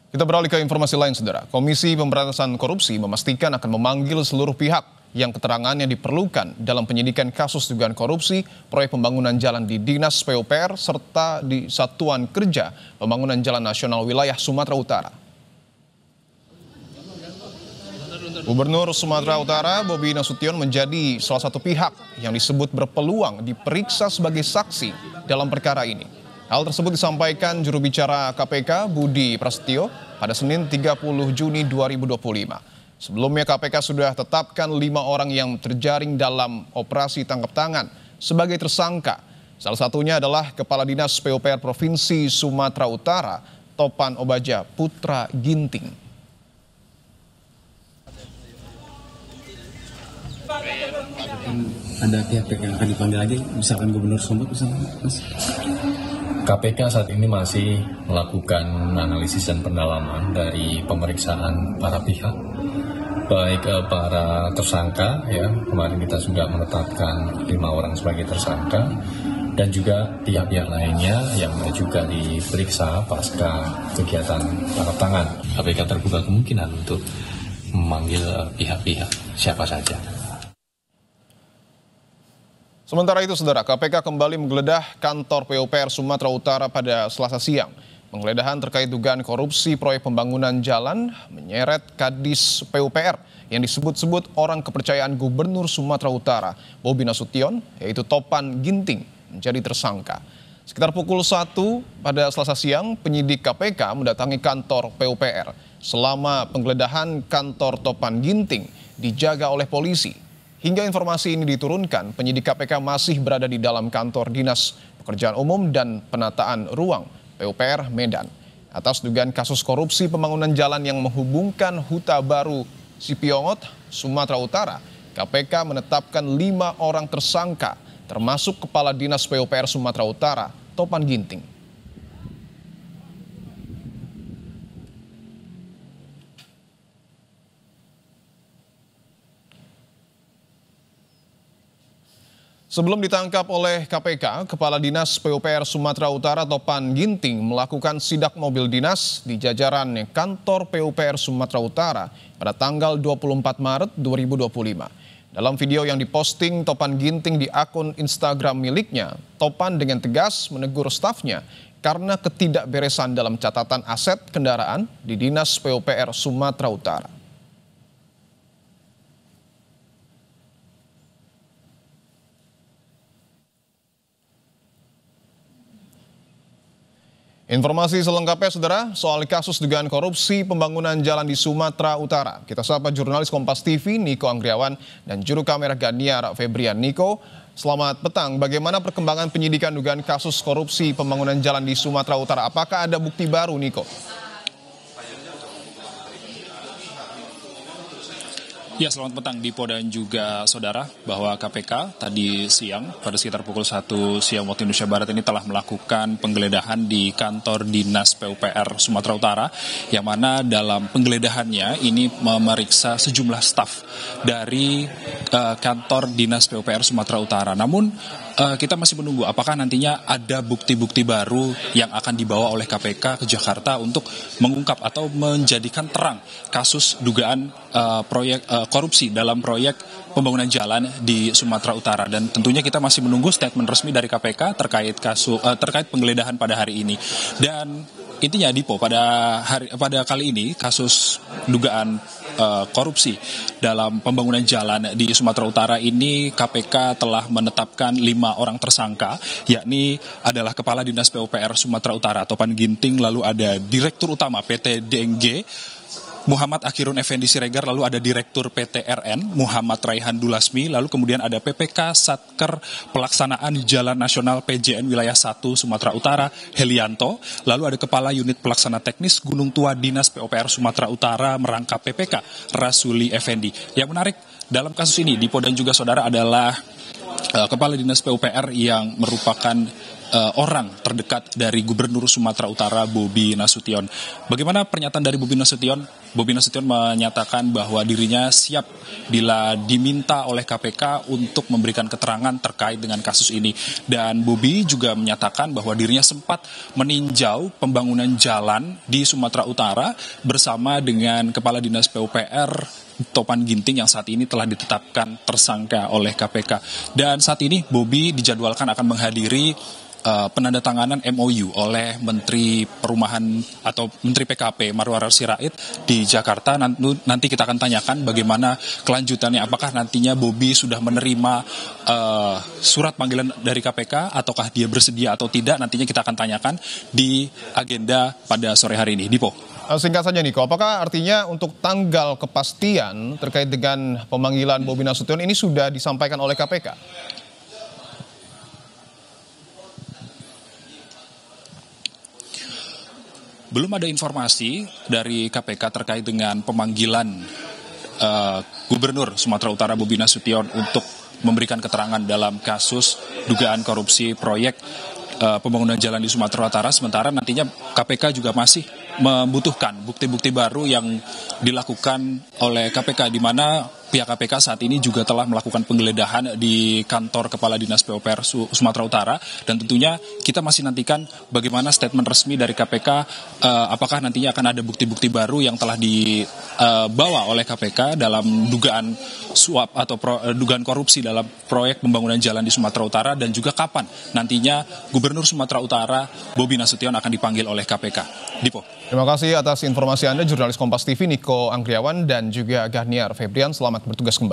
Kita beralih ke informasi lain, Saudara. Komisi Pemberantasan Korupsi memastikan akan memanggil seluruh pihak yang keterangannya diperlukan dalam penyidikan kasus dugaan korupsi proyek pembangunan jalan di Dinas PUPR serta di Satuan Kerja Pembangunan Jalan Nasional Wilayah Sumatera Utara. Gubernur Sumatera Utara Bobi Nasution menjadi salah satu pihak yang disebut berpeluang diperiksa sebagai saksi dalam perkara ini. Hal tersebut disampaikan juru bicara KPK Budi Prasetyo pada Senin 30 Juni 2025. Sebelumnya KPK sudah tetapkan 5 orang yang terjaring dalam operasi tangkap tangan sebagai tersangka. Salah satunya adalah Kepala Dinas PUPR Provinsi Sumatera Utara, Topan Obaja Putra Ginting. Ada pihak-pihak yang akan dipanggil lagi, misalkan Gubernur Sumut misalkan, Mas? KPK saat ini masih melakukan analisis dan pendalaman dari pemeriksaan para pihak, baik para tersangka, ya kemarin kita sudah menetapkan 5 orang sebagai tersangka, dan juga pihak-pihak lainnya yang juga diperiksa pasca kegiatan tangkap tangan. KPK terbuka kemungkinan untuk memanggil pihak-pihak siapa saja. Sementara itu, Saudara, KPK kembali menggeledah kantor PUPR Sumatera Utara pada Selasa siang. Penggeledahan terkait dugaan korupsi proyek pembangunan jalan menyeret Kadis PUPR yang disebut-sebut orang kepercayaan Gubernur Sumatera Utara, Bobi Nasution, yaitu Topan Ginting, menjadi tersangka. Sekitar pukul 1 pada Selasa siang, penyidik KPK mendatangi kantor PUPR. Selama penggeledahan, kantor Topan Ginting dijaga oleh polisi. Hingga informasi ini diturunkan, penyidik KPK masih berada di dalam kantor Dinas Pekerjaan Umum dan Penataan Ruang PUPR Medan. Atas dugaan kasus korupsi pembangunan jalan yang menghubungkan Huta Baru Sipiongot, Sumatera Utara, KPK menetapkan 5 orang tersangka, termasuk Kepala Dinas PUPR Sumatera Utara, Topan Ginting. Sebelum ditangkap oleh KPK, Kepala Dinas PUPR Sumatera Utara Topan Ginting melakukan sidak mobil dinas di jajaran kantor PUPR Sumatera Utara pada tanggal 24 Maret 2025. Dalam video yang diposting Topan Ginting di akun Instagram miliknya, Topan dengan tegas menegur stafnya karena ketidakberesan dalam catatan aset kendaraan di Dinas PUPR Sumatera Utara. Informasi selengkapnya, Saudara, soal kasus dugaan korupsi pembangunan jalan di Sumatera Utara. Kita sapa jurnalis Kompas TV, Niko Anggriawan, dan juru kamera Ganiar Febrian. Niko, selamat petang. Bagaimana perkembangan penyidikan dugaan kasus korupsi pembangunan jalan di Sumatera Utara? Apakah ada bukti baru, Niko? Ya, selamat petang Dipo dan juga saudara, bahwa KPK tadi siang pada sekitar pukul 1 siang waktu Indonesia Barat ini telah melakukan penggeledahan di kantor Dinas PUPR Sumatera Utara, yang mana dalam penggeledahannya ini memeriksa sejumlah staf dari kantor Dinas PUPR Sumatera Utara. Namun kita masih menunggu apakah nantinya ada bukti-bukti baru yang akan dibawa oleh KPK ke Jakarta untuk mengungkap atau menjadikan terang kasus dugaan proyek korupsi dalam proyek pembangunan jalan di Sumatera Utara. Dan tentunya kita masih menunggu statement resmi dari KPK terkait penggeledahan pada hari ini. Dan intinya Dipo, pada kali ini kasus dugaan korupsi dalam pembangunan jalan di Sumatera Utara ini, KPK telah menetapkan 5 orang tersangka, yakni adalah Kepala Dinas PUPR Sumatera Utara Topan Ginting, lalu ada Direktur Utama PT DNG Muhammad Akhirun Effendi Siregar, lalu ada Direktur PT RN Muhammad Raihan Dulasmi, lalu kemudian ada PPK Satker Pelaksanaan Jalan Nasional PJN Wilayah 1 Sumatera Utara Helianto, lalu ada Kepala Unit Pelaksana Teknis Gunung Tua Dinas PUPR Sumatera Utara merangkap PPK Rasuli Effendi. Yang menarik dalam kasus ini, Dipo dan juga saudara, adalah Kepala Dinas PUPR yang merupakan orang terdekat dari Gubernur Sumatera Utara Bobi Nasution. Bagaimana pernyataan dari Bobi Nasution? Bobi Nasution menyatakan bahwa dirinya siap bila diminta oleh KPK untuk memberikan keterangan terkait dengan kasus ini. Dan Bobi juga menyatakan bahwa dirinya sempat meninjau pembangunan jalan di Sumatera Utara bersama dengan Kepala Dinas PUPR Topan Ginting yang saat ini telah ditetapkan tersangka oleh KPK. Dan saat ini Bobi dijadwalkan akan menghadiri penandatanganan MOU oleh Menteri Perumahan atau Menteri PKP Marwarar Sirait di Jakarta. Nanti kita akan tanyakan bagaimana kelanjutannya, apakah nantinya Bobi sudah menerima surat panggilan dari KPK ataukah dia bersedia atau tidak, nantinya kita akan tanyakan di agenda pada sore hari ini. Dipo. Singkat saja Niko, apakah artinya untuk tanggal kepastian terkait dengan pemanggilan Bobi Nasution ini sudah disampaikan oleh KPK? Belum ada informasi dari KPK terkait dengan pemanggilan Gubernur Sumatera Utara Bobi Nasution untuk memberikan keterangan dalam kasus dugaan korupsi proyek pembangunan jalan di Sumatera Utara. Sementara nantinya KPK juga masih membutuhkan bukti-bukti baru yang dilakukan oleh KPK, di mana pihak KPK saat ini juga telah melakukan penggeledahan di kantor Kepala Dinas PUPR Sumatera Utara, dan tentunya kita masih nantikan bagaimana statement resmi dari KPK, apakah nantinya akan ada bukti-bukti baru yang telah dibawa oleh KPK dalam dugaan suap atau dugaan korupsi dalam proyek pembangunan jalan di Sumatera Utara, dan juga kapan nantinya Gubernur Sumatera Utara Bobi Nasution akan dipanggil oleh KPK. Dipo. Terima kasih atas informasi Anda, jurnalis Kompas TV Niko Anggriawan dan juga Gahniar Febrian. Selamat bertugas kembali.